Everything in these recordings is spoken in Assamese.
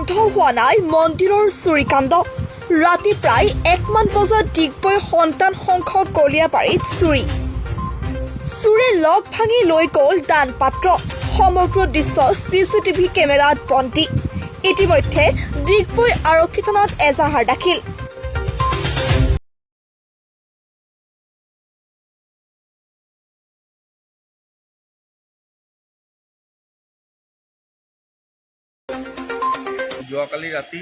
বন্ধ হোৱা নাই মন্দিৰৰ চুৰিকাণ্ড ৰাতি প্ৰায় 1মান বজাত ডিগবৈ সন্তান সংঘ কলিয়াবাৰীত চুৰে লগ ভাঙি লৈ গ'ল দান পাত্ৰ সমগ্ৰ দৃশ্য CCTV কেমেৰাত বন্দী ইতিমধ্যে ডিগবৈ আৰক্ষী থানাত এজাহাৰ দাখিল যোৱাকালি ৰাতি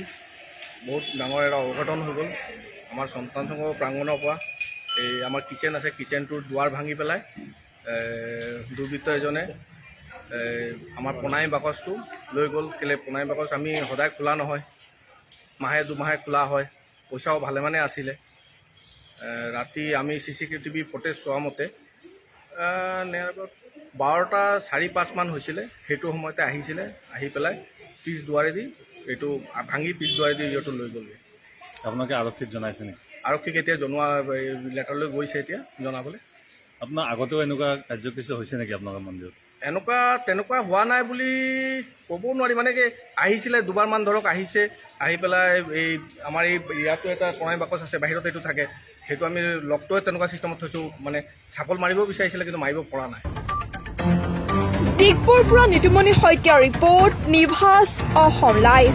বহুত ডাঙৰ এটা অঘটন হৈ গ'ল আমাৰ সন্তান সংঘ প্ৰাংগণৰ পৰা এই আমাৰ কিচেন আছে কিচেনটোৰ দুৱাৰ ভাঙি পেলাই দুৰ্বৃত্ত এজনে আমাৰ পোনাই বাকচটো লৈ গ'ল কেলে পোনাই বাকচ আমি সদায় খোলা নহয় মাহে দুমাহে খোলা হয় পইচাও ভালেমানে আছিলে ৰাতি আমি CCTV ফুটেজ চোৱা মতে 12টা 4-5 মান হৈছিলে সেইটো সময়তে আহিছিলে আহি পেলাই পিছ দুৱাৰেদি এইটো ভাঙি পিছ দুৱাৰেদি ইহঁতো লৈ গ'লগৈ আপোনালোকে আৰক্ষীক জনাইছে নেকি আৰক্ষীক এতিয়া জনোৱা লেটাৰলৈ গৈছে এতিয়া জনাবলৈ আপোনাৰ আগতেও এনেকুৱা কাৰ্যসূচী হৈছে নেকি আপোনালোকৰ মন্দিৰত তেনেকুৱা হোৱা নাই বুলি ক'ব নোৱাৰি মানে কি আহিছিলে দুবাৰমান ধৰক আহিছে আহি পেলাই এই আমাৰ এই ইয়াতো এটা কণাই বাকচ আছে বাহিৰত এইটো থাকে সেইটো আমি লগটোৱে তেনেকুৱা ছিষ্টেমত থৈছোঁ মানে চাপল মাৰিব বিচাৰিছিলে কিন্তু মাৰিব পৰা নাই ডিগবৈৰ পৰা নিতুমণি শইকীয়াৰ ৰিপৰ্ট নিভাজ অসম লাইভ